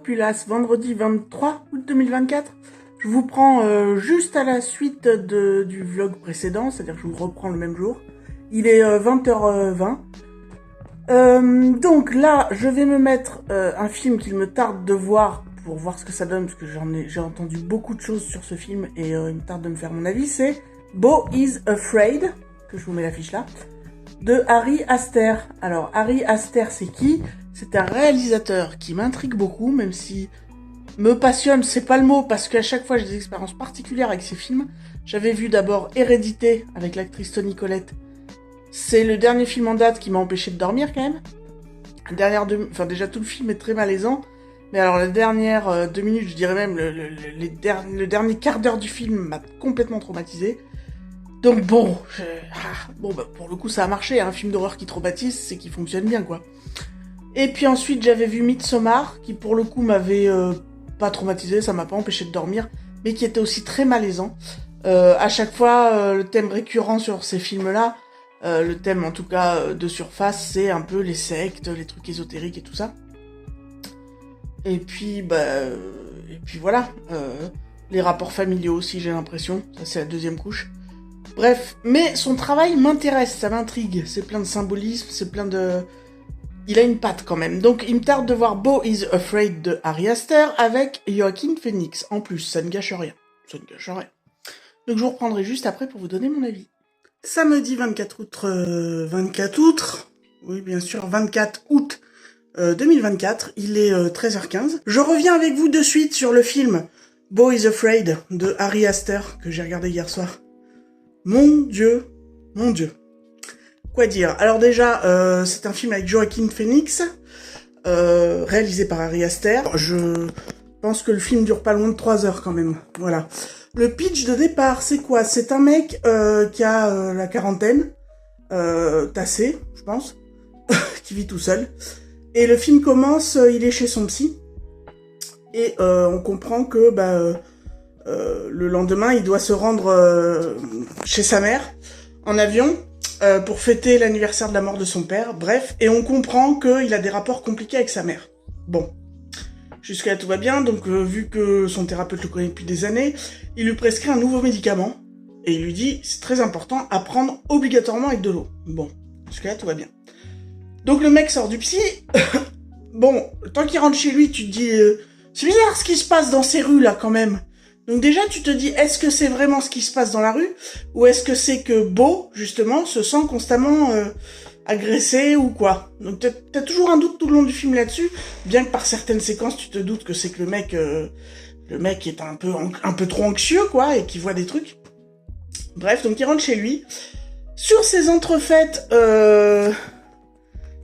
Populace, vendredi 23 août 2024. Je vous prends juste à la suite du vlog précédent, c'est-à-dire que je vous reprends le même jour. Il est 20h20. Donc là, je vais me mettre un film qu'il me tarde de voir pour voir ce que ça donne, parce que j'ai entendu beaucoup de choses sur ce film et il me tarde de me faire mon avis. C'est Beau is Afraid, que je vous mets l'affiche là, de Ari Aster. Alors, Ari Aster, c'est qui ? C'est un réalisateur qui m'intrigue beaucoup, même si me passionne, c'est pas le mot, parce qu'à chaque fois j'ai des expériences particulières avec ces films. J'avais vu d'abord Hérédité avec l'actrice Toni Collette. C'est le dernier film en date qui m'a empêché de dormir quand même. Déjà tout le film est très malaisant, mais alors la dernière 2 minutes, je dirais même le dernier quart d'heure du film m'a complètement traumatisé. Donc bon, pour le coup ça a marché, un film d'horreur qui traumatise, c'est qu'il fonctionne bien quoi. Et puis ensuite j'avais vu Midsommar, qui pour le coup m'avait pas traumatisé, ça m'a pas empêché de dormir, mais qui était aussi très malaisant. À chaque fois, le thème récurrent sur ces films-là, le thème en tout cas de surface, c'est un peu les sectes, les trucs ésotériques et tout ça. Et puis voilà, les rapports familiaux aussi j'ai l'impression, ça c'est la deuxième couche. Bref, mais son travail m'intéresse, ça m'intrigue, c'est plein de symbolisme, c'est plein de... Il a une patte quand même, donc il me tarde de voir Beau is Afraid de Ari Aster avec Joaquin Phoenix. En plus, ça ne gâche rien, Donc je vous reprendrai juste après pour vous donner mon avis. Samedi 24 août, oui bien sûr, 24 août 2024, il est 13h15. Je reviens avec vous de suite sur le film Beau is Afraid de Ari Aster, que j'ai regardé hier soir. Mon Dieu. Quoi dire ? Alors déjà, c'est un film avec Joaquin Phoenix, réalisé par Ari Aster. Je pense que le film dure pas loin de 3 heures quand même. Voilà. Le pitch de départ, c'est quoi ? C'est un mec qui a la quarantaine, tassé, je pense, qui vit tout seul. Et le film commence, il est chez son psy, et on comprend que le lendemain, il doit se rendre chez sa mère en avion. Pour fêter l'anniversaire de la mort de son père, bref, et on comprend qu'il a des rapports compliqués avec sa mère. Bon, jusqu'à là tout va bien, donc vu que son thérapeute le connaît depuis des années, il lui prescrit un nouveau médicament, et il lui dit, c'est très important, à prendre obligatoirement avec de l'eau. Bon, jusqu'à là tout va bien. Donc le mec sort du psy, bon, tant qu'il rentre chez lui, tu te dis, c'est bizarre ce qui se passe dans ces rues là quand même. Donc déjà, tu te dis, est-ce que c'est vraiment ce qui se passe dans la rue ? Ou est-ce que c'est que Beau, justement, se sent constamment agressé ou quoi ? Donc t'as toujours un doute tout le long du film là-dessus, bien que par certaines séquences, tu te doutes que c'est que le mec est un peu trop anxieux, quoi, et qu'il voit des trucs. Bref, donc il rentre chez lui. Sur ses entrefaites,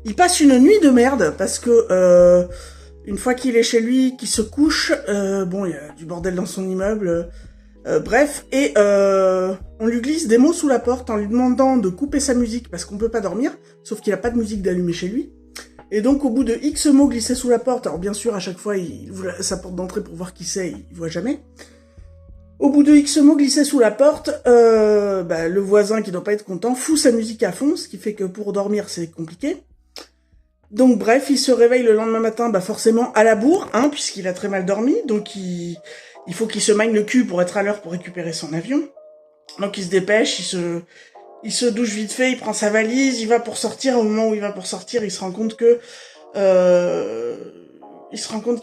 il passe une nuit de merde, parce que... une fois qu'il est chez lui, qu'il se couche, il y a du bordel dans son immeuble, et on lui glisse des mots sous la porte en lui demandant de couper sa musique parce qu'on peut pas dormir, sauf qu'il a pas de musique d'allumer chez lui. Et donc au bout de X mots glissés sous la porte, alors bien sûr à chaque fois il ouvre sa porte d'entrée pour voir qui c'est, il voit jamais. Au bout de X mots glissés sous la porte, le voisin qui doit pas être content fout sa musique à fond, ce qui fait que pour dormir c'est compliqué. Donc bref, il se réveille le lendemain matin, forcément à la bourre, puisqu'il a très mal dormi, donc il faut qu'il se magne le cul pour être à l'heure pour récupérer son avion. Donc il se dépêche, il se douche vite fait, il prend sa valise, il va pour sortir. Au moment où il va pour sortir, il se rend compte qu'il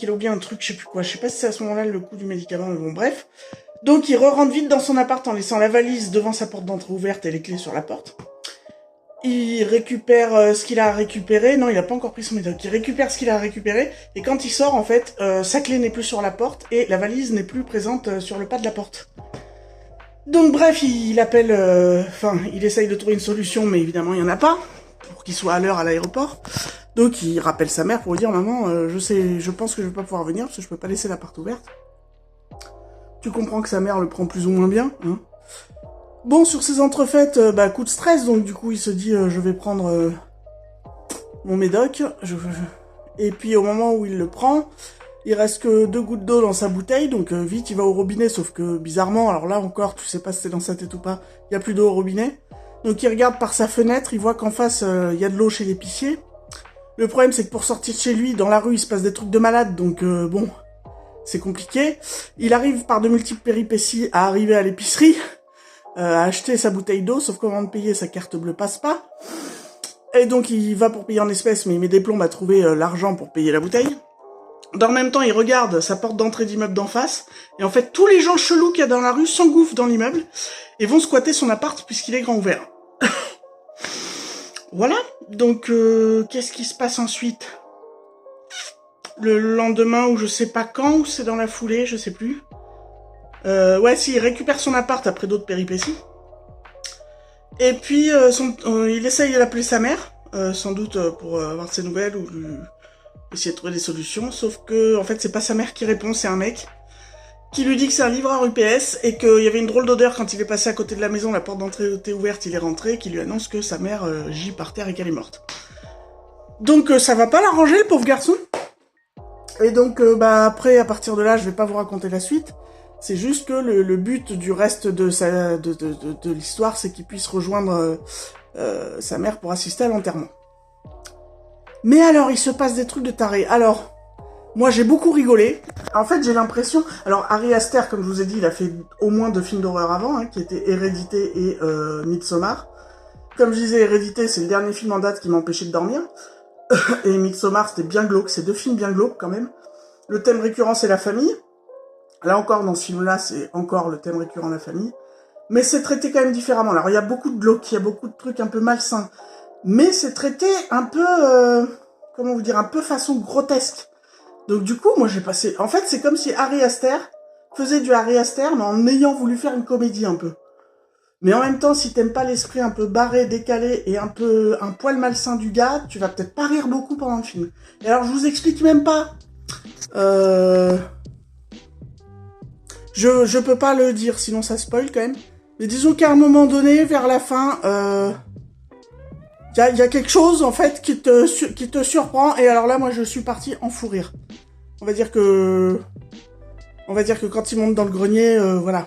a oublié un truc, je sais plus quoi. Je sais pas si c'est à ce moment-là le coup du médicament, mais bon bref. Donc il rentre vite dans son appart en laissant la valise devant sa porte d'entrée ouverte et les clés sur la porte. Il récupère ce qu'il a récupéré. Non, il a pas encore pris son médoc. Il récupère ce qu'il a récupéré. Et quand il sort, en fait, sa clé n'est plus sur la porte et la valise n'est plus présente sur le pas de la porte. Donc bref, il appelle... il essaye de trouver une solution, mais évidemment, il y en a pas. Pour qu'il soit à l'heure à l'aéroport. Donc il rappelle sa mère pour lui dire, maman, je pense que je vais pas pouvoir venir parce que je peux pas laisser la porte ouverte. Tu comprends que sa mère le prend plus ou moins bien, hein. Bon, sur ces entrefaites, coup de stress, donc du coup il se dit je vais prendre mon médoc, et puis au moment où il le prend, il reste que 2 gouttes d'eau dans sa bouteille, donc vite il va au robinet, sauf que bizarrement, alors là encore, tu sais pas si c'est dans sa tête ou pas, il y a plus d'eau au robinet, donc il regarde par sa fenêtre, il voit qu'en face il y a de l'eau chez l'épicier, Le problème, c'est que pour sortir de chez lui, dans la rue, il se passe des trucs de malade, donc bon, c'est compliqué. Il arrive par de multiples péripéties à arriver à l'épicerie, à acheter sa bouteille d'eau, sauf qu'au moment de payer, sa carte bleue passe pas. Et donc, il va pour payer en espèces, mais il met des plombs à trouver l'argent pour payer la bouteille. Dans le même temps, il regarde sa porte d'entrée d'immeuble d'en face, et en fait, tous les gens chelous qu'il y a dans la rue s'engouffrent dans l'immeuble, et vont squatter son appart puisqu'il est grand ouvert. Voilà, donc qu'est-ce qui se passe ensuite? Le lendemain, ou je sais pas quand, ou c'est dans la foulée, je sais plus. Ouais, si, il récupère son appart après d'autres péripéties. Et puis, il essaye d'appeler sa mère, sans doute pour avoir ses nouvelles, ou essayer de trouver des solutions, sauf que, en fait, c'est pas sa mère qui répond, c'est un mec qui lui dit que c'est un livreur UPS et qu'il y avait une drôle d'odeur quand il est passé à côté de la maison, la porte d'entrée était ouverte, il est rentré, qui lui annonce que sa mère gît par terre et qu'elle est morte. Donc ça va pas l'arranger, le pauvre garçon. Et donc après, à partir de là, je vais pas vous raconter la suite. C'est juste que le but du reste de l'histoire, c'est qu'il puisse rejoindre sa mère pour assister à l'enterrement. Mais alors, il se passe des trucs de taré. Alors, moi, j'ai beaucoup rigolé. En fait, j'ai l'impression... Alors, Ari Aster, comme je vous ai dit, il a fait au moins 2 films d'horreur avant, qui étaient Hérédité et Midsommar. Comme je disais, Hérédité, c'est le dernier film en date qui m'a empêché de dormir. Et Midsommar, c'était bien glauque. C'est 2 films bien glauques, quand même. Le thème récurrent, c'est la famille. Là encore, dans ce film-là, c'est encore le thème récurrent, la famille. Mais c'est traité quand même différemment. Alors, il y a beaucoup de glauque, il y a beaucoup de trucs un peu malsains. Mais c'est traité un peu... comment vous dire, un peu façon grotesque. Donc du coup, moi j'ai passé... En fait, c'est comme si Ari Aster faisait du Ari Aster, mais en ayant voulu faire une comédie un peu. Mais en même temps, si t'aimes pas l'esprit un peu barré, décalé et un poil malsain du gars, tu vas peut-être pas rire beaucoup pendant le film. Et alors, je vous explique même pas. Je peux pas le dire, sinon ça spoil quand même. Mais disons qu'à un moment donné, vers la fin, y a quelque chose en fait qui te surprend. Et alors là, moi, je suis partie en fou rire. On va dire que quand il monte dans le grenier, voilà.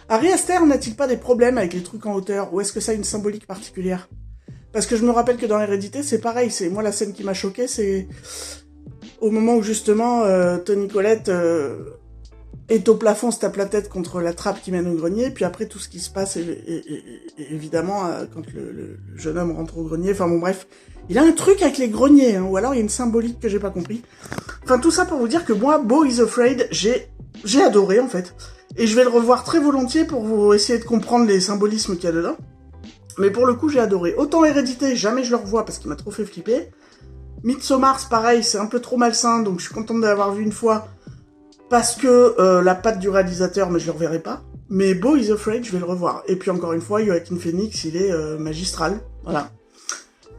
Ari Aster n'a-t-il pas des problèmes avec les trucs en hauteur, ou est-ce que ça a une symbolique particulière? Parce que je me rappelle que dans Hérédité, c'est pareil. C'est moi la scène qui m'a choquée, c'est au moment où justement Toni Collette est au plafond, se tape la tête contre la trappe qui mène au grenier, puis après tout ce qui se passe, et évidemment quand le jeune homme rentre au grenier. Enfin bon bref, il a un truc avec les greniers, hein, ou alors il y a une symbolique que j'ai pas compris. Enfin tout ça pour vous dire que moi, Beau is Afraid, j'ai adoré en fait. Et je vais le revoir très volontiers pour vous essayer de comprendre les symbolismes qu'il y a dedans. Mais pour le coup, j'ai adoré. Autant Hérédité, jamais je le revois parce qu'il m'a trop fait flipper. Midsommar, c'est pareil, c'est un peu trop malsain, donc je suis contente de l'avoir vu une fois. Parce que la patte du réalisateur, mais je le reverrai pas. Mais Beau is Afraid, je vais le revoir. Et puis encore une fois, Joaquin Phoenix, il est magistral. Voilà.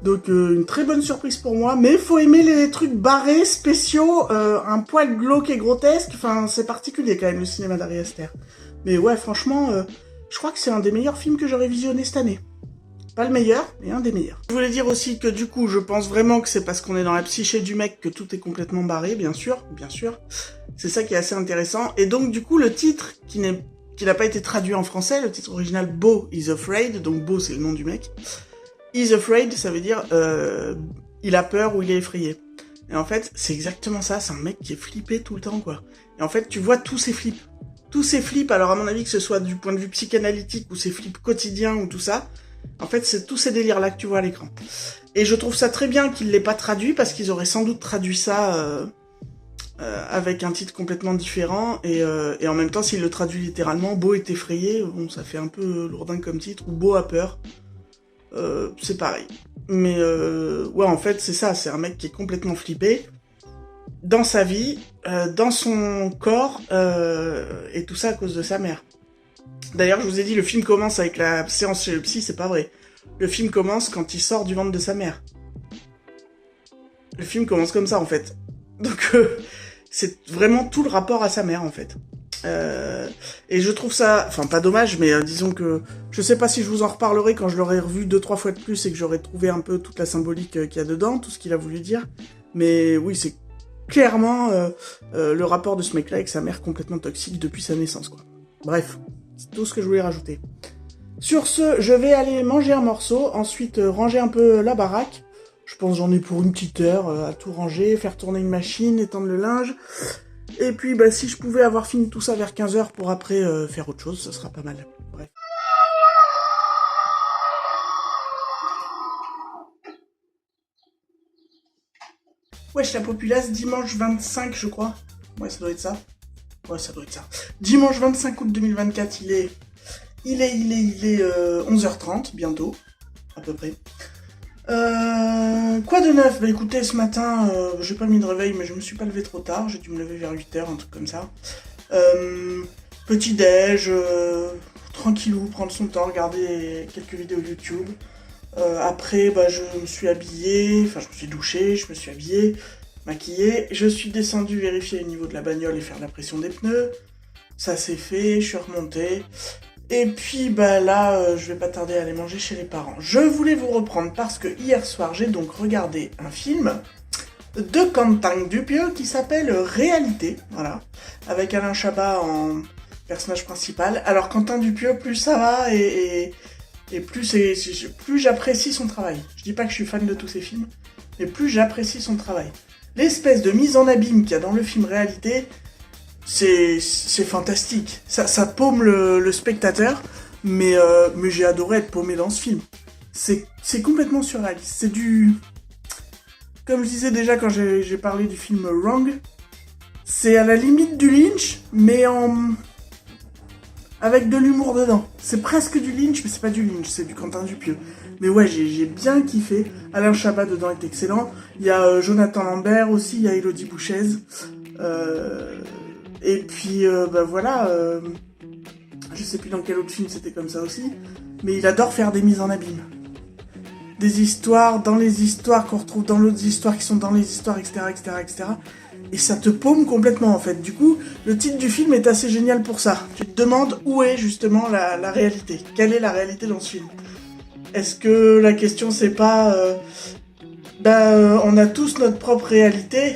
Donc une très bonne surprise pour moi, mais faut aimer les trucs barrés, spéciaux, un poil glauque et grotesque, enfin c'est particulier quand même le cinéma d'Ari Aster. Mais ouais franchement, je crois que c'est un des meilleurs films que j'aurais visionné cette année. Pas le meilleur, mais un des meilleurs. Je voulais dire aussi que du coup, je pense vraiment que c'est parce qu'on est dans la psyché du mec que tout est complètement barré, bien sûr. C'est ça qui est assez intéressant. Et donc du coup, le titre qui n'a pas été traduit en français, le titre original Beau is Afraid, donc Beau c'est le nom du mec. Is afraid, ça veut dire il a peur ou il est effrayé. Et en fait, c'est exactement ça, c'est un mec qui est flippé tout le temps, quoi. Et en fait, tu vois tous ces flips. Tous ces flips, alors à mon avis, que ce soit du point de vue psychanalytique ou ces flips quotidiens ou tout ça, en fait, c'est tous ces délires-là que tu vois à l'écran. Et je trouve ça très bien qu'il l'ait pas traduit, parce qu'ils auraient sans doute traduit ça avec un titre complètement différent, et en même temps, s'il le traduit littéralement, Beau est effrayé, bon, ça fait un peu lourdin comme titre, ou Beau a peur. C'est pareil. Mais ouais, en fait, c'est ça, c'est un mec qui est complètement flippé dans sa vie, dans son corps, et tout ça à cause de sa mère. D'ailleurs, je vous ai dit, le film commence avec la séance chez le psy, c'est pas vrai. Le film commence quand il sort du ventre de sa mère. Le film commence comme ça, en fait. Donc, c'est vraiment tout le rapport à sa mère, en fait. Et je trouve ça, enfin pas dommage, mais disons que je sais pas si je vous en reparlerai quand je l'aurai revu 2-3 fois de plus et que j'aurai trouvé un peu toute la symbolique qu'il y a dedans, tout ce qu'il a voulu dire. Mais oui, c'est clairement le rapport de ce mec-là avec sa mère complètement toxique depuis sa naissance, quoi. Bref, c'est tout ce que je voulais rajouter. Sur ce, je vais aller manger un morceau, ensuite ranger un peu la baraque. Je pense j'en ai pour une petite heure à tout ranger, faire tourner une machine, étendre le linge. Et puis bah si je pouvais avoir fini tout ça vers 15h pour après faire autre chose, ce sera pas mal. Bref. Wesh la populace, dimanche 25 je crois. Ouais ça doit être ça. Ouais ça doit être ça. Dimanche 25 août 2024, il est 11h30 bientôt, à peu près. Quoi de neuf? Bah écoutez, ce matin, j'ai pas mis de réveil, mais je me suis pas levé trop tard, j'ai dû me lever vers 8h, un truc comme ça. Petit déj, tranquillou, prendre son temps, regarder quelques vidéos YouTube. Après, bah je me suis habillé, enfin je me suis douché, je me suis habillé, maquillé. Je suis descendu vérifier le niveau de la bagnole et faire la pression des pneus. Ça s'est fait, je suis remonté. Et puis bah là, je vais pas tarder à aller manger chez les parents. Je voulais vous reprendre parce que hier soir, j'ai donc regardé un film de Quentin Dupieux qui s'appelle Réalité, voilà, avec Alain Chabat en personnage principal. Alors Quentin Dupieux, plus ça va et plus j'apprécie son travail. Je dis pas que je suis fan de tous ses films, mais plus j'apprécie son travail. L'espèce de mise en abîme qu'il y a dans le film Réalité, c'est fantastique. Ça paume le spectateur, mais j'ai adoré être paumé dans ce film. C'est complètement surréaliste. C'est du... Comme je disais déjà quand j'ai parlé du film Wrong, c'est à la limite du Lynch, mais avec de l'humour dedans. C'est presque du Lynch, mais c'est pas du Lynch, c'est du Quentin Dupieux. Mais ouais, j'ai bien kiffé. Alain Chabat dedans est excellent. Il y a Jonathan Lambert aussi, il y a Élodie Bouchez. Et puis, bah voilà, je sais plus dans quel autre film c'était comme ça aussi, mais il adore faire des mises en abîme. Des histoires dans les histoires qu'on retrouve dans l'autre histoire qui sont dans les histoires, etc., etc., etc. Et ça te paume complètement, en fait. Du coup, le titre du film est assez génial pour ça. Tu te demandes où est, justement, la réalité. Quelle est la réalité dans ce film? Est-ce que la question, c'est pas... on a tous notre propre réalité,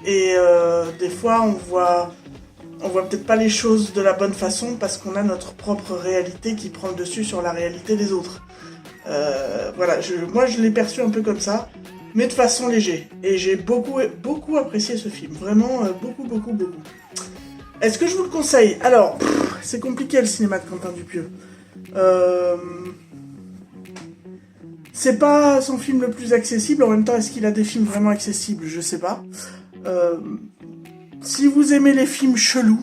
et des fois, on voit peut-être pas les choses de la bonne façon parce qu'on a notre propre réalité qui prend le dessus sur la réalité des autres. Voilà, moi je l'ai perçu un peu comme ça, mais de façon légère. Et j'ai beaucoup apprécié ce film. Vraiment, beaucoup. Est-ce que je vous le conseille? Alors, c'est compliqué le cinéma de Quentin Dupieux. C'est pas son film le plus accessible. En même temps, est-ce qu'il a des films vraiment accessibles? Je sais pas. Si vous aimez les films chelous,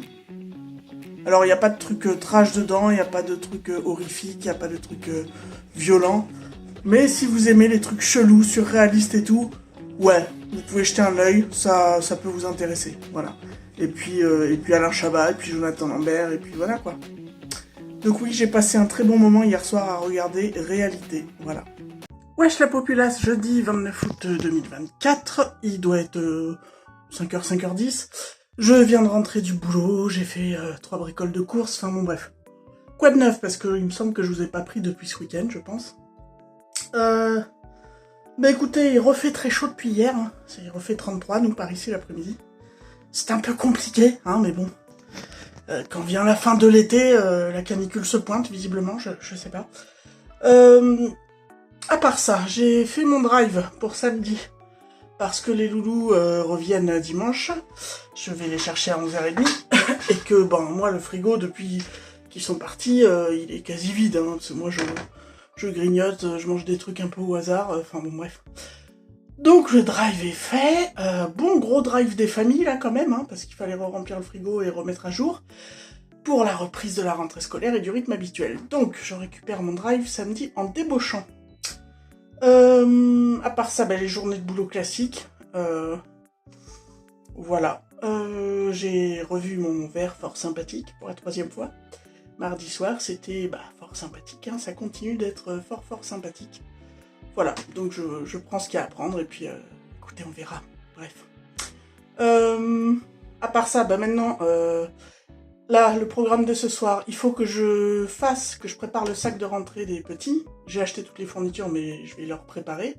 alors il n'y a pas de trucs trash dedans, il n'y a pas de trucs horrifiques, il n'y a pas de trucs violents, mais si vous aimez les trucs chelous, surréalistes et tout, ouais, vous pouvez jeter un œil, ça peut vous intéresser, voilà. Et puis Alain Chabat, et puis Jonathan Lambert, et puis voilà quoi. Donc oui, j'ai passé un très bon moment hier soir à regarder Réalité, voilà. Wesh la populace, jeudi 29 août 2024, il doit être 5h, 5h10. Je viens de rentrer du boulot, j'ai fait 3 bricoles de course, enfin bon bref. Quoi de neuf, parce que il me semble que je vous ai pas pris depuis ce week-end, je pense. Bah écoutez, il refait très chaud depuis hier, hein. Il refait 33, nous par ici l'après-midi. C'est un peu compliqué, hein, mais bon. Quand vient la fin de l'été, la canicule se pointe, visiblement, je sais pas. À part ça, j'ai fait mon drive pour samedi. Parce que les loulous reviennent dimanche, je vais les chercher à 11h30, et que, bon, moi, le frigo, depuis qu'ils sont partis, il est quasi vide, hein, parce que moi, je grignote, je mange des trucs un peu au hasard, enfin bon, bref. Donc, le drive est fait, bon gros drive des familles, là, quand même, hein, parce qu'il fallait remplir le frigo et remettre à jour, pour la reprise de la rentrée scolaire et du rythme habituel. Donc, je récupère mon drive samedi en débauchant. À part ça, les journées de boulot classiques. Voilà. J'ai revu mon verre fort sympathique pour la 3e fois. Mardi soir, c'était fort sympathique. Hein, ça continue d'être fort sympathique. Voilà. Donc je prends ce qu'il y a à prendre et puis écoutez, on verra. Bref. À part ça, maintenant. Là, le programme de ce soir, il faut que je prépare le sac de rentrée des petits. J'ai acheté toutes les fournitures, mais je vais leur préparer.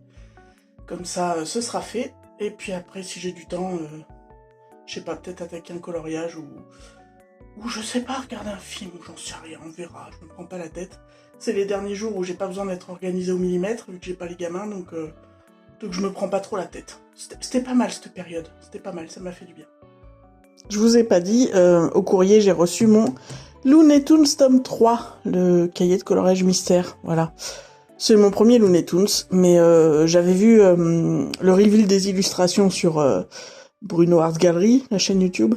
Comme ça, ce sera fait. Et puis après, si j'ai du temps, je sais pas, peut-être attaquer un coloriage ou je sais pas, regarder un film, ou j'en sais rien, on verra, je me prends pas la tête. C'est les derniers jours où j'ai pas besoin d'être organisé au millimètre, vu que j'ai pas les gamins, donc Donc je me prends pas trop la tête. C'était pas mal cette période. C'était pas mal, ça m'a fait du bien. Je vous ai pas dit, au courrier j'ai reçu mon Looney Tunes tome 3, le cahier de coloriage mystère, voilà. C'est mon premier Looney Tunes, mais j'avais vu le reveal des illustrations sur Bruno Art Gallery, la chaîne YouTube,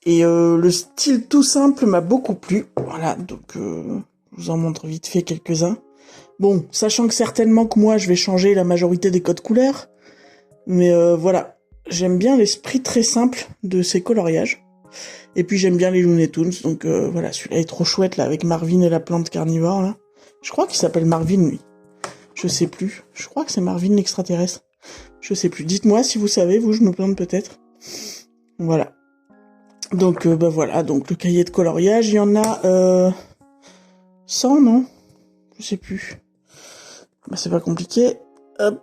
et le style tout simple m'a beaucoup plu, voilà, donc je vous en montre vite fait quelques-uns. Bon, sachant que certainement que moi je vais changer la majorité des codes couleurs, mais voilà, j'aime bien l'esprit très simple de ces coloriages. Et puis j'aime bien les Looney Tunes, donc voilà, celui-là est trop chouette là, avec Marvin et la plante carnivore là. Je crois qu'il s'appelle Marvin lui. Je sais plus. Je crois que c'est Marvin l'extraterrestre. Je sais plus. Dites-moi si vous savez, vous, je me plante peut-être. Voilà. Donc bah voilà, donc le cahier de coloriage, il y en a 100, non? Je sais plus. Bah c'est pas compliqué. Hop.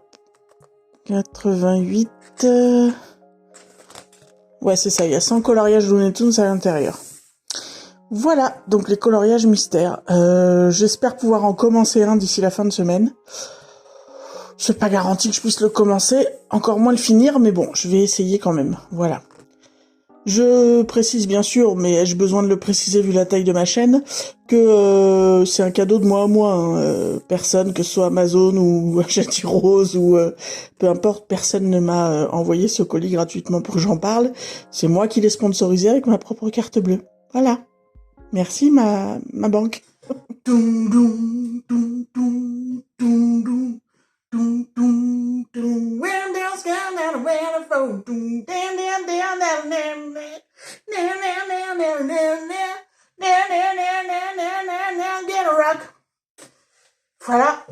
88. Ouais, c'est ça, il y a 100 coloriages Looney Tunes à l'intérieur. Voilà, donc les coloriages mystères. J'espère pouvoir en commencer un d'ici la fin de semaine. C'est pas garanti que je puisse le commencer, encore moins le finir, mais bon, je vais essayer quand même. Voilà. Je précise bien sûr, mais ai-je besoin de le préciser vu la taille de ma chaîne, que c'est un cadeau de moi à moi. Hein. Personne, que ce soit Amazon ou Achète Rose ou peu importe, personne ne m'a envoyé ce colis gratuitement pour que j'en parle. C'est moi qui l'ai sponsorisé avec ma propre carte bleue. Voilà. Merci ma banque. Doum, doum, doum, doum, doum, doum. Doom, doom, doom, when down, sky, down, where the phone, doom, down, down, down, down, down, down, down, down, down, get a rock. Voilà.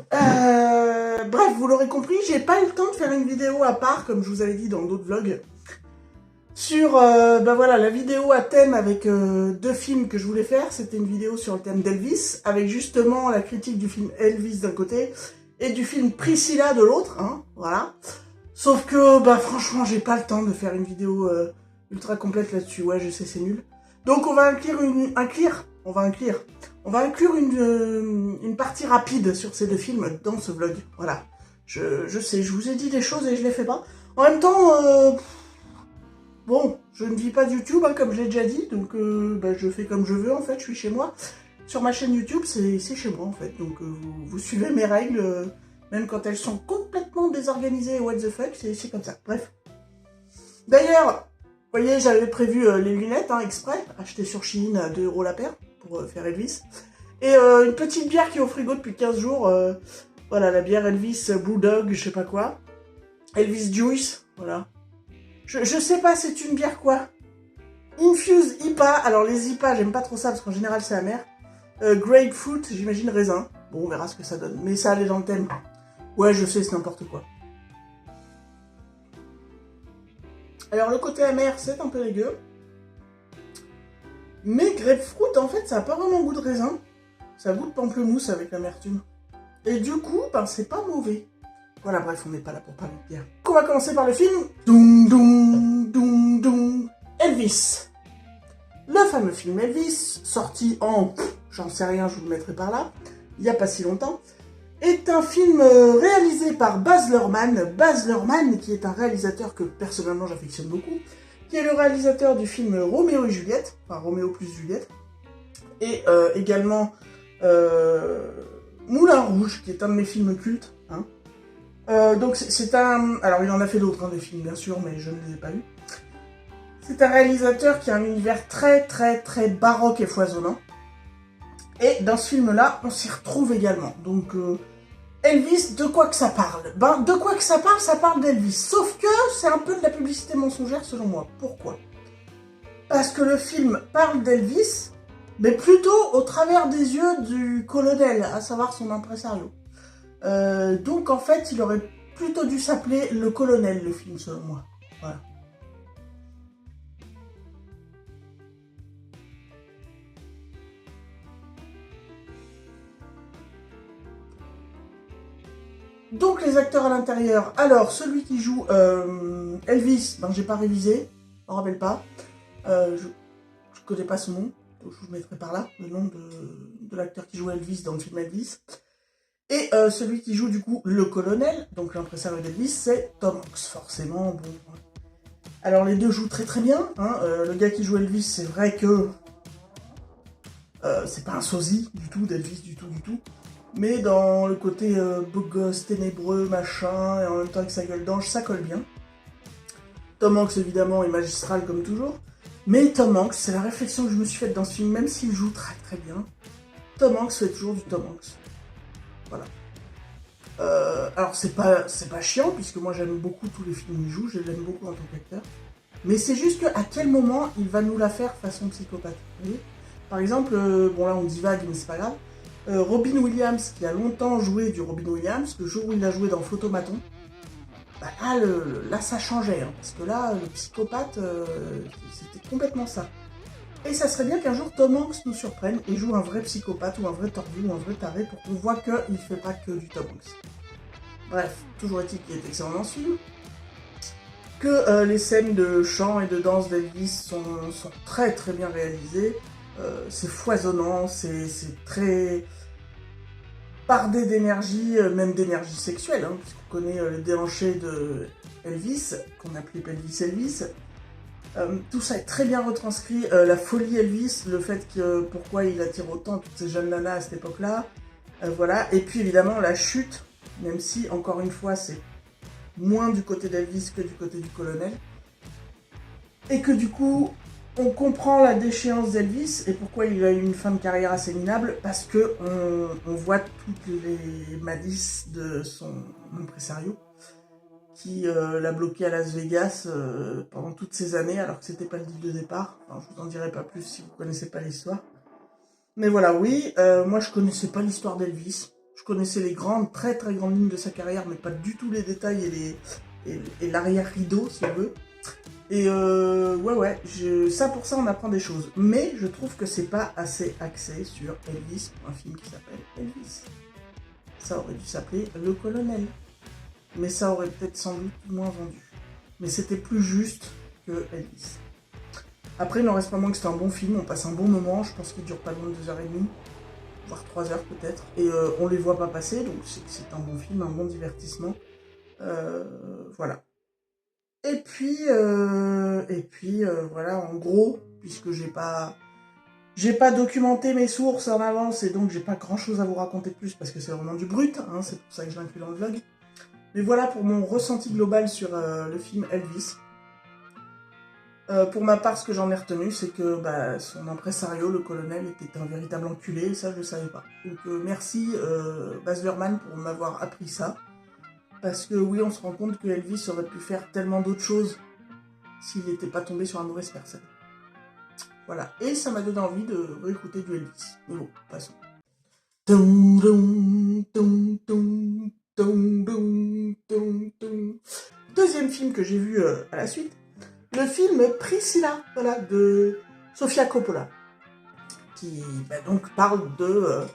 Bref, vous l'aurez compris, j'ai pas eu le temps de faire une vidéo à part, comme je vous avais dit dans d'autres vlogs, sur bah voilà, la vidéo à thème avec deux films que je voulais faire. C'était une vidéo sur le thème d'Elvis, avec justement la critique du film Elvis d'un côté, et du film Priscilla de l'autre, hein, voilà. Sauf que, bah franchement, j'ai pas le temps de faire une vidéo ultra complète là-dessus. Ouais, je sais, c'est nul. Donc on va inclure une partie rapide sur ces deux films dans ce vlog. Voilà. Je sais, je vous ai dit des choses et je les fais pas. En même temps, bon, je ne vis pas de YouTube, hein, comme je l'ai déjà dit, donc bah, je fais comme je veux en fait, je suis chez moi. Sur ma chaîne YouTube, c'est chez moi en fait, donc vous suivez mes règles, même quand elles sont complètement désorganisées, what the fuck, c'est comme ça, bref. D'ailleurs, vous voyez, j'avais prévu les lunettes, hein, exprès, achetées sur Shein à 2 € la paire, pour faire Elvis. Et une petite bière qui est au frigo depuis 15 jours, voilà, la bière Elvis Blue Dog, je sais pas quoi. Elvis Juice, voilà. Je sais pas, c'est une bière quoi? Infused IPA, alors les IPA, j'aime pas trop ça, parce qu'en général c'est amer. Grapefruit, j'imagine raisin. Bon, on verra ce que ça donne. Mais ça allait dans le thème. Ouais, je sais, c'est n'importe quoi. Alors, le côté amer, c'est un peu dégueu. Mais grapefruit, en fait, ça n'a pas vraiment goût de raisin. Ça goûte pamplemousse avec l'amertume. Et du coup, ben, c'est pas mauvais. Voilà, bref, on n'est pas là pour parler de bière. On va commencer par le film. Doum, doum, doum, doum. Elvis. Le fameux film Elvis, sorti en... j'en sais rien, je vous le mettrai par là, il n'y a pas si longtemps, est un film réalisé par Baz Luhrmann. Baz Luhrmann, qui est un réalisateur que personnellement j'affectionne beaucoup, qui est le réalisateur du film Roméo et Juliette, enfin Roméo plus Juliette, et également Moulin Rouge, qui est un de mes films cultes. Hein. Donc c'est un... alors il en a fait d'autres, hein, des films bien sûr, mais je ne les ai pas vus. C'est un réalisateur qui a un univers très baroque et foisonnant. Et dans ce film-là, on s'y retrouve également. Donc, Elvis, de quoi que ça parle? Ben, de quoi que ça parle d'Elvis. Sauf que c'est un peu de la publicité mensongère selon moi. Pourquoi? Parce que le film parle d'Elvis, mais plutôt au travers des yeux du colonel, à savoir son impresario. Donc en fait, il aurait plutôt dû s'appeler Le Colonel, le film, selon moi. Voilà. Donc les acteurs à l'intérieur, alors celui qui joue Elvis, ben j'ai pas révisé, je me rappelle pas, je connais pas son nom, donc je vous mettrai par là, le nom de l'acteur qui joue Elvis dans le film Elvis. Et celui qui joue du coup le colonel, donc l'impresario d'Elvis, c'est Tom Hanks, forcément. Bon. Alors les deux jouent très très bien. Hein. Le gars qui joue Elvis, c'est vrai que c'est pas un sosie du tout d'Elvis, du tout, du tout. Mais dans le côté beau gosse, ténébreux, machin, et en même temps avec sa gueule d'ange, ça colle bien. Tom Hanks évidemment est magistral comme toujours. Mais Tom Hanks, c'est la réflexion que je me suis faite dans ce film, même s'il joue très très bien, Tom Hanks fait toujours du Tom Hanks. Voilà. Alors c'est pas chiant, puisque moi j'aime beaucoup tous les films qu'il joue, je l'aime beaucoup en tant qu'acteur. Mais c'est juste qu'à quel moment il va nous la faire façon psychopathe. Vous voyez, par exemple, bon là on divague mais c'est pas grave, Robin Williams, qui a longtemps joué du Robin Williams, le jour où il a joué dans Photomaton, bah là ça changeait, hein, parce que là le psychopathe, c'était complètement ça. Et ça serait bien qu'un jour Tom Hanks nous surprenne et joue un vrai psychopathe ou un vrai tordu ou un vrai taré pour qu'on voit qu'il ne fait pas que du Tom Hanks. Bref, toujours est-il qu'il est excellent dans ce film. Que les scènes de chant et de danse d'Elvis sont très très bien réalisées. C'est foisonnant, c'est très bardé d'énergie, même d'énergie sexuelle, hein, puisqu'on connaît les déhanchés de Elvis, qu'on appelait Pelvis Elvis. Tout ça est très bien retranscrit, la folie Elvis, le fait que pourquoi il attire autant toutes ces jeunes nanas à cette époque-là, voilà. Et puis évidemment la chute, même si encore une fois c'est moins du côté d'Elvis que du côté du colonel, et que du coup on comprend la déchéance d'Elvis et pourquoi il a eu une fin de carrière assez minable, parce que on voit toutes les malices de son impresario qui l'a bloqué à Las Vegas pendant toutes ces années, alors que c'était pas le deal de départ. Enfin, je vous en dirai pas plus si vous connaissez pas l'histoire. Mais voilà, oui, moi je connaissais pas l'histoire d'Elvis. Je connaissais les grandes, très très grandes lignes de sa carrière, mais pas du tout les détails et l'arrière-rideau, si on veut. Et ouais, ça pour ça on apprend des choses. Mais je trouve que c'est pas assez axé sur Elvis pour un film qui s'appelle Elvis. Ça aurait dû s'appeler Le Colonel. Mais ça aurait peut-être sans doute moins vendu. Mais c'était plus juste que Elvis. Après, il n'en reste pas moins que c'est un bon film, on passe un bon moment, je pense qu'il dure pas loin de 2h30, voire 3h peut-être, et on les voit pas passer, donc c'est un bon film, un bon divertissement. Voilà. Et puis voilà, en gros, puisque j'ai pas documenté mes sources en avance, et donc j'ai pas grand chose à vous raconter de plus, parce que c'est vraiment du brut, hein, c'est pour ça que je l'inclus dans le vlog. Mais voilà pour mon ressenti global sur le film Elvis. Pour ma part, ce que j'en ai retenu, c'est que son impresario, le colonel, était un véritable enculé, et ça je le savais pas. Donc merci Baz Luhrmann pour m'avoir appris ça. Parce que oui, on se rend compte que Elvis aurait pu faire tellement d'autres choses s'il n'était pas tombé sur la mauvaise personne. Voilà, et ça m'a donné envie de réécouter du Elvis. Mais bon, passons. Deuxième film que j'ai vu à la suite, le film Priscilla, voilà, de Sofia Coppola, qui donc parle de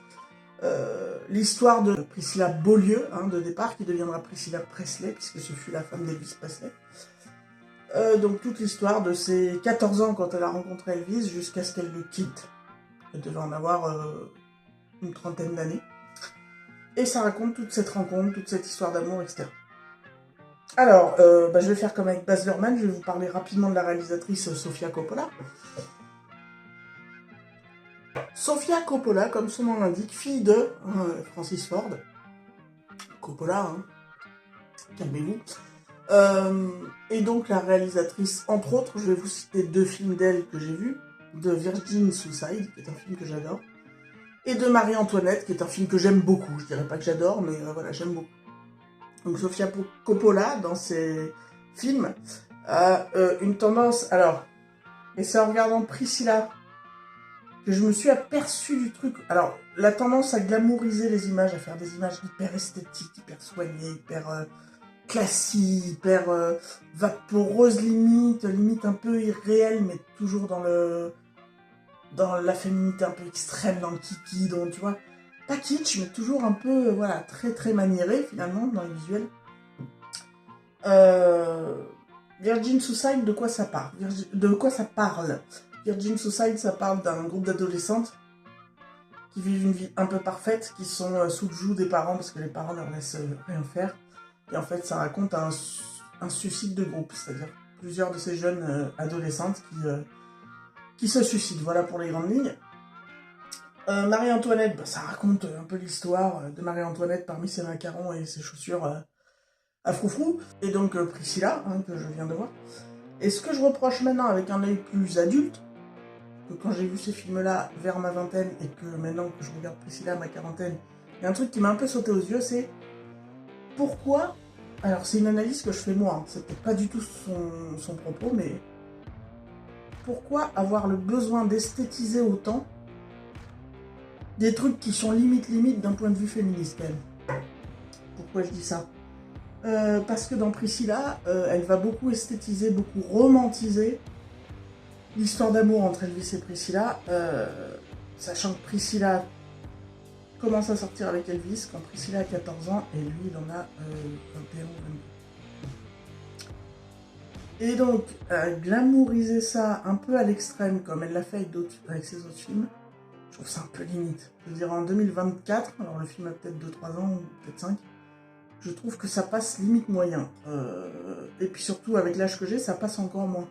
l'histoire de Priscilla Beaulieu, hein, de départ, qui deviendra Priscilla Presley, puisque ce fut la femme d'Elvis Presley. Donc toute l'histoire de ses 14 ans quand elle a rencontré Elvis, jusqu'à ce qu'elle le quitte. Elle devait en avoir une trentaine d'années. Et ça raconte toute cette rencontre, toute cette histoire d'amour, etc. Alors, je vais faire comme avec Baz Luhrmann, je vais vous parler rapidement de la réalisatrice Sofia Coppola. Sofia Coppola, comme son nom l'indique, fille de Francis Ford. Coppola, hein. Calmez-vous. Et donc la réalisatrice, entre autres, je vais vous citer 2 films d'elle que j'ai vus, de Virgin Suicide, qui est un film que j'adore, et de Marie-Antoinette, qui est un film que j'aime beaucoup. Je dirais pas que j'adore, mais voilà, j'aime beaucoup. Donc Sofia Coppola, dans ses films, a une tendance... Alors, et c'est en regardant Priscilla que je me suis aperçu du truc. Alors, la tendance à glamouriser les images, à faire des images hyper esthétiques, hyper soignées, hyper classiques, hyper vaporeuses limite un peu irréelles, mais toujours dans la féminité un peu extrême, dans le kiki, donc tu vois, pas kitsch, mais toujours un peu, voilà, très très maniéré finalement dans les visuels. Virgin Suicide, de quoi ça parle? Virgin Suicide, ça parle d'un groupe d'adolescentes qui vivent une vie un peu parfaite, qui sont sous le joug des parents parce que les parents leur laissent rien faire. Et en fait, ça raconte un suicide de groupe, c'est-à-dire plusieurs de ces jeunes adolescentes qui se suicident. Voilà pour les grandes lignes. Marie-Antoinette, bah, ça raconte un peu l'histoire de Marie-Antoinette parmi ses macarons et ses chaussures à froufrou. Et donc Priscilla, hein, que je viens de voir. Et ce que je reproche maintenant avec un œil plus adulte, que quand j'ai vu ces films-là vers ma vingtaine et que maintenant que je regarde Priscilla à ma quarantaine, il y a un truc qui m'a un peu sauté aux yeux, c'est pourquoi... Alors c'est une analyse que je fais moi, hein, c'est peut-être pas du tout son propos, mais pourquoi avoir le besoin d'esthétiser autant des trucs qui sont limite d'un point de vue féministe quand même. Pourquoi je dis ça? Parce que dans Priscilla, elle va beaucoup esthétiser, beaucoup romantiser l'histoire d'amour entre Elvis et Priscilla, sachant que Priscilla commence à sortir avec Elvis quand Priscilla a 14 ans et lui il en a 21 ou 22. Et donc, glamouriser ça un peu à l'extrême comme elle l'a fait avec ses autres films, je trouve ça un peu limite. Je veux dire, en 2024, alors le film a peut-être 2-3 ans, ou peut-être 5, je trouve que ça passe limite moyen. Et puis surtout, avec l'âge que j'ai, ça passe encore moins.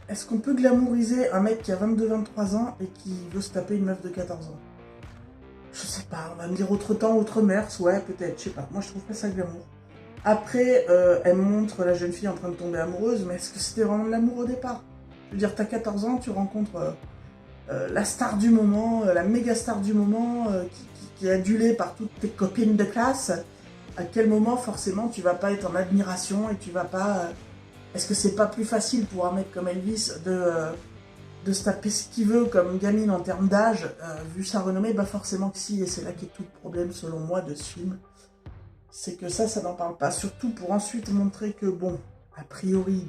Est-ce qu'on peut glamouriser un mec qui a 22-23 ans et qui veut se taper une meuf de 14 ans? Je sais pas, on va me dire autre temps, autre mœurs, ouais, peut-être, je sais pas. Moi, je trouve pas ça glamour. Après, elle montre la jeune fille en train de tomber amoureuse, mais est-ce que c'était vraiment de l'amour au départ? Je veux dire, t'as 14 ans, tu rencontres la star du moment, la méga star du moment, qui est adulée par toutes tes copines de classe. À quel moment, forcément, tu vas pas être en admiration et tu vas pas... Est-ce que c'est pas plus facile pour un mec comme Elvis de se taper ce qu'il veut comme gamine en termes d'âge, vu sa renommée? Bah forcément que si, et c'est là qu'est tout le problème, selon moi, de ce film. C'est que ça n'en parle pas. Surtout pour ensuite montrer que, bon, a priori,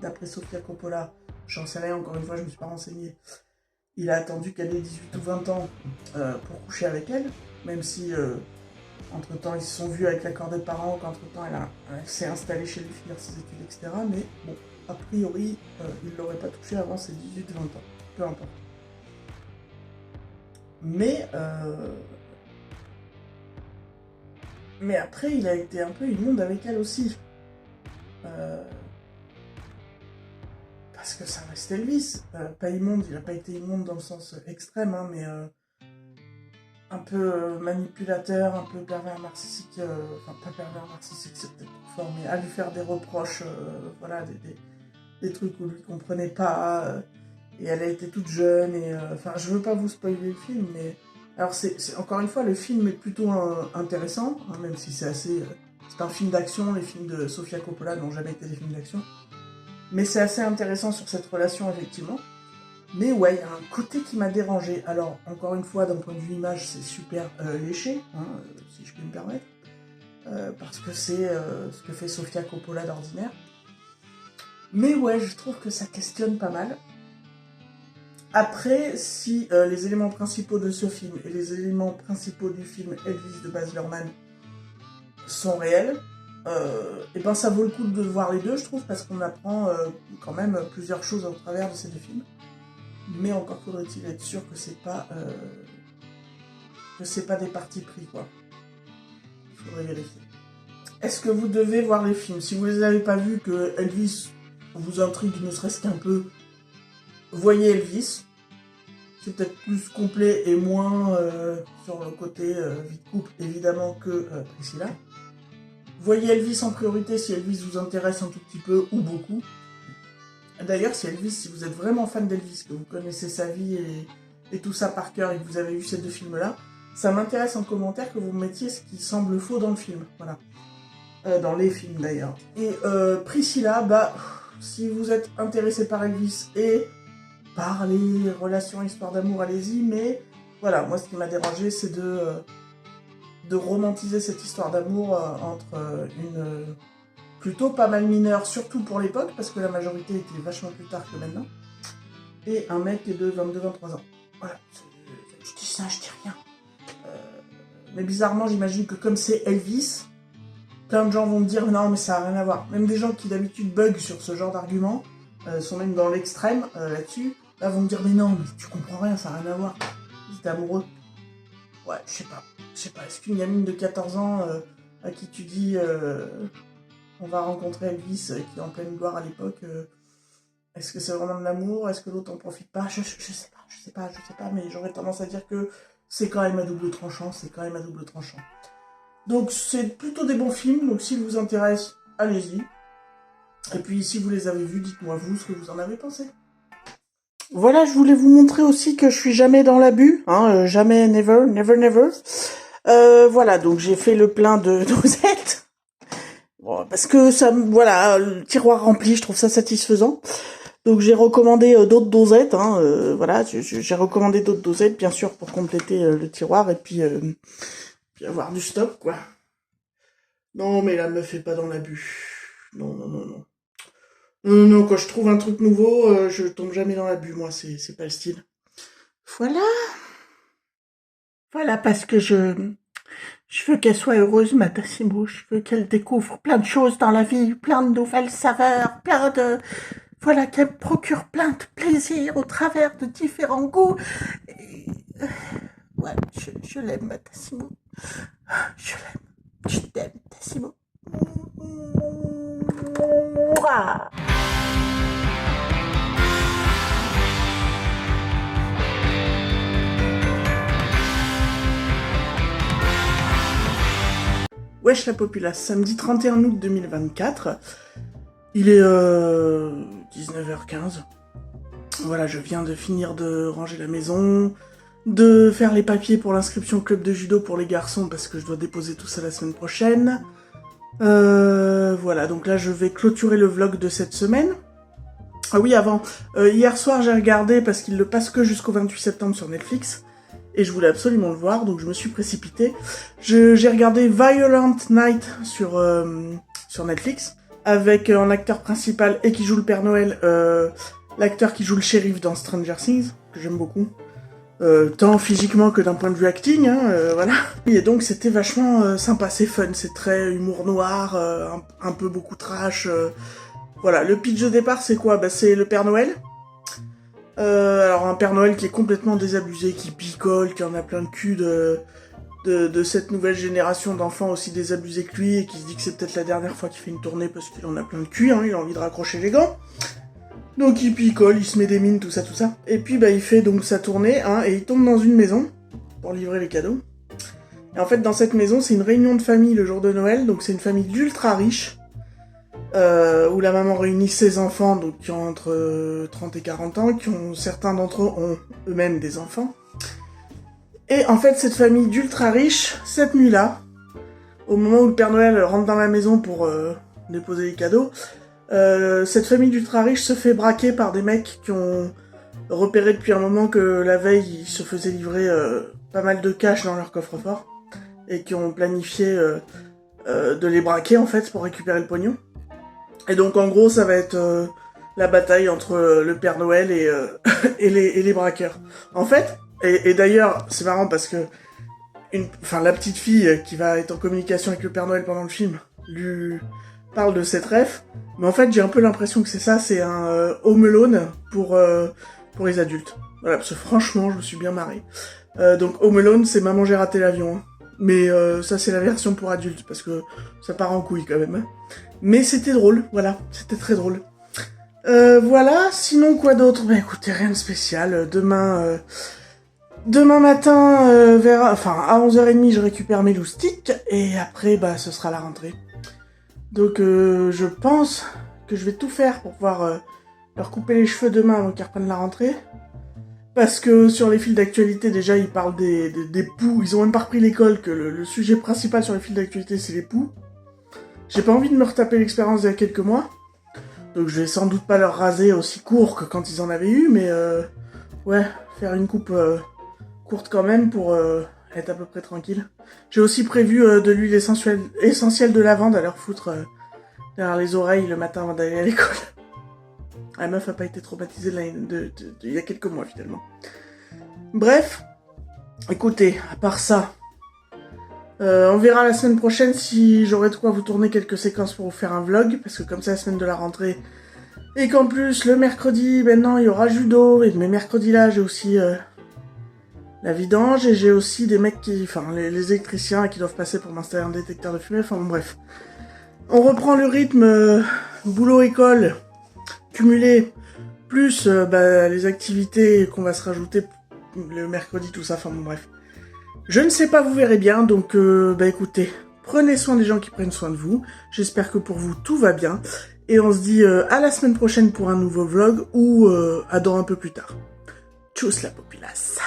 d'après Sofia Coppola, j'en sais rien, encore une fois, je me suis pas renseigné, il a attendu qu'elle ait 18 ou 20 ans pour coucher avec elle, même si, entre-temps, ils se sont vus avec l'accord des parents, qu'entre-temps, elle s'est installée chez lui, finir ses études, etc. Mais, bon, a priori, il ne l'aurait pas touché avant ses 18-20 ans, peu importe. Mais après, il a été un peu immonde avec elle aussi. Parce que ça reste Elvis. Pas immonde, il n'a pas été immonde dans le sens extrême, hein, mais un peu manipulateur, un peu pervers narcissique. Enfin, pas pervers narcissique, c'est peut-être trop fort, mais à lui faire des reproches, voilà, des trucs où lui ne comprenait pas. Et elle a été toute jeune, et enfin, je veux pas vous spoiler le film, mais... Alors, encore une fois, le film est plutôt intéressant, hein, même si c'est assez... c'est un film d'action, les films de Sofia Coppola n'ont jamais été des films d'action. Mais c'est assez intéressant sur cette relation, effectivement. Mais ouais, il y a un côté qui m'a dérangé. Alors, encore une fois, d'un point de vue image, c'est super léché, hein, si je peux me permettre. Parce que c'est ce que fait Sofia Coppola d'ordinaire. Mais ouais, je trouve que ça questionne pas mal. Après, si les éléments principaux de ce film et les éléments principaux du film Elvis de Baz Luhrmann sont réels, et ben ça vaut le coup de voir les deux, je trouve, parce qu'on apprend quand même plusieurs choses au travers de ces deux films. Mais encore faudrait-il être sûr que c'est pas des partis pris, quoi. Il faudrait vérifier. Est-ce que vous devez voir les films? Si vous les avez pas vus, que Elvis vous intrigue ne serait-ce qu'un peu, voyez Elvis. C'est peut-être plus complet et moins sur le côté vie de couple, évidemment, que Priscilla. Voyez Elvis en priorité si Elvis vous intéresse un tout petit peu ou beaucoup. D'ailleurs, si vous êtes vraiment fan d'Elvis, que vous connaissez sa vie et tout ça par cœur et que vous avez vu ces deux films-là, ça m'intéresse en commentaire que vous mettiez ce qui semble faux dans le film. Voilà. Dans les films d'ailleurs. Et Priscilla, bah, si vous êtes intéressé par Elvis et par les relations, histoire d'amour, allez-y, mais voilà, moi ce qui m'a dérangé, c'est de romantiser cette histoire d'amour entre une plutôt pas mal mineure, surtout pour l'époque, parce que la majorité était vachement plus tard que maintenant, et un mec de 22-23 ans. Voilà, je dis ça, je dis rien. Mais bizarrement, j'imagine que comme c'est Elvis, plein de gens vont me dire non, mais ça n'a rien à voir. Même des gens qui d'habitude bug sur ce genre d'argument, sont même dans l'extrême là-dessus, là vont me dire mais non, mais tu comprends rien, ça n'a rien à voir. Ils étaient amoureux. Ouais, je sais pas. Est-ce qu'une gamine de 14 ans à qui tu dis on va rencontrer Elvis qui est en pleine gloire à l'époque, est-ce que c'est vraiment de l'amour? Est-ce que l'autre en profite pas? Je sais pas, mais j'aurais tendance à dire que c'est quand même à double tranchant, Donc c'est plutôt des bons films, donc s'ils vous intéressent, allez-y. Et puis si vous les avez vus, dites-moi vous ce que vous en avez pensé. Voilà, je voulais vous montrer aussi que je suis jamais dans l'abus, jamais, never. Voilà, donc j'ai fait le plein de dosettes. Bon, parce que ça, voilà, le tiroir rempli, je trouve ça satisfaisant. Donc j'ai recommandé d'autres dosettes, voilà, j'ai recommandé d'autres dosettes, bien sûr, pour compléter le tiroir et puis avoir du stock, quoi. Non, mais là, me fais pas dans l'abus. Non. Non, quand je trouve un truc nouveau, je tombe jamais dans l'abus, moi, c'est pas le style. Voilà, parce que je veux qu'elle soit heureuse, ma Tassimo. Je veux qu'elle découvre plein de choses dans la vie, plein de nouvelles saveurs, voilà, qu'elle me procure plein de plaisir au travers de différents goûts. Et, ouais, je l'aime, ma Tassimo. Je l'aime. Je t'aime, Tassimo. Mouah. Wesh la populace, samedi 31 août 2024, il est 19h15. Voilà, je viens de finir de ranger la maison, de faire les papiers pour l'inscription au club de judo pour les garçons parce que je dois déposer tout ça la semaine prochaine. Voilà, donc là je vais clôturer le vlog de cette semaine. Ah oui, avant, hier soir j'ai regardé parce qu'il le passe que jusqu'au 28 septembre sur Netflix. Et je voulais absolument le voir, donc je me suis précipitée. J'ai regardé Violent Night sur Netflix, avec en acteur principal et qui joue le Père Noël, l'acteur qui joue le shérif dans Stranger Things, que j'aime beaucoup. Tant physiquement que d'un point de vue acting, voilà. Et donc c'était vachement sympa, c'est fun, c'est très humour noir, un peu beaucoup trash. Voilà, le pitch de départ c'est quoi? Bah c'est le Père Noël. Alors un Père Noël qui est complètement désabusé, qui picole, qui en a plein de cul de cette nouvelle génération d'enfants aussi désabusés que lui, et qui se dit que c'est peut-être la dernière fois qu'il fait une tournée parce qu'il en a plein de cul, il a envie de raccrocher les gants. Donc il picole, il se met des mines, tout ça. Et puis bah il fait donc sa tournée, et il tombe dans une maison pour livrer les cadeaux. Et en fait dans cette maison c'est une réunion de famille le jour de Noël, donc c'est une famille d'ultra riches. Où la maman réunit ses enfants, donc qui ont entre 30 et 40 ans, certains d'entre eux ont eux-mêmes des enfants. Et en fait, cette famille d'ultra riches, cette nuit-là, au moment où le Père Noël rentre dans la maison pour déposer les cadeaux, cette famille d'ultra riches se fait braquer par des mecs qui ont repéré depuis un moment que la veille, ils se faisaient livrer pas mal de cash dans leur coffre-fort, et qui ont planifié de les braquer, en fait, pour récupérer le pognon. Et donc en gros ça va être la bataille entre le Père Noël et les braqueurs. En fait, et d'ailleurs c'est marrant parce que la petite fille qui va être en communication avec le Père Noël pendant le film lui parle de cette ref, mais en fait j'ai un peu l'impression que c'est ça, c'est un Home Alone pour les adultes. Voilà, parce que franchement je me suis bien marré. Donc Home Alone c'est Maman j'ai raté l'avion, mais ça c'est la version pour adultes parce que ça part en couille quand même. Mais c'était drôle, voilà, c'était très drôle. Voilà, sinon quoi d'autre? Ben écoutez, rien de spécial. Demain matin, à 11h30, je récupère mes loustiques, et après, ce sera la rentrée. Donc je pense que je vais tout faire pour pouvoir leur couper les cheveux demain avant qu'ils reprennent la rentrée. Parce que sur les fils d'actualité, déjà, ils parlent des poux. Ils ont même pas repris l'école, que le sujet principal sur les fils d'actualité, c'est les poux. J'ai pas envie de me retaper l'expérience d'il y a quelques mois. Donc je vais sans doute pas leur raser aussi court que quand ils en avaient eu, mais ouais, faire une coupe courte quand même pour être à peu près tranquille. J'ai aussi prévu de l'huile essentielle de lavande à leur foutre derrière les oreilles le matin avant d'aller à l'école. La meuf a pas été traumatisée il y a quelques mois finalement. Bref, écoutez, à part ça, on verra la semaine prochaine si j'aurai de quoi vous tourner quelques séquences pour vous faire un vlog, parce que comme c'est la semaine de la rentrée, et qu'en plus le mercredi, maintenant il y aura judo, mais mercredi là j'ai aussi la la vidange, et j'ai aussi des mecs les électriciens qui doivent passer pour m'installer un détecteur de fumée, enfin bon, bref. On reprend le rythme boulot-école cumulé, plus les activités qu'on va se rajouter le mercredi, tout ça, enfin bon, bref. Je ne sais pas, vous verrez bien, donc écoutez, prenez soin des gens qui prennent soin de vous, j'espère que pour vous tout va bien, et on se dit à la semaine prochaine pour un nouveau vlog, ou à dans un peu plus tard. Tchuss la populace.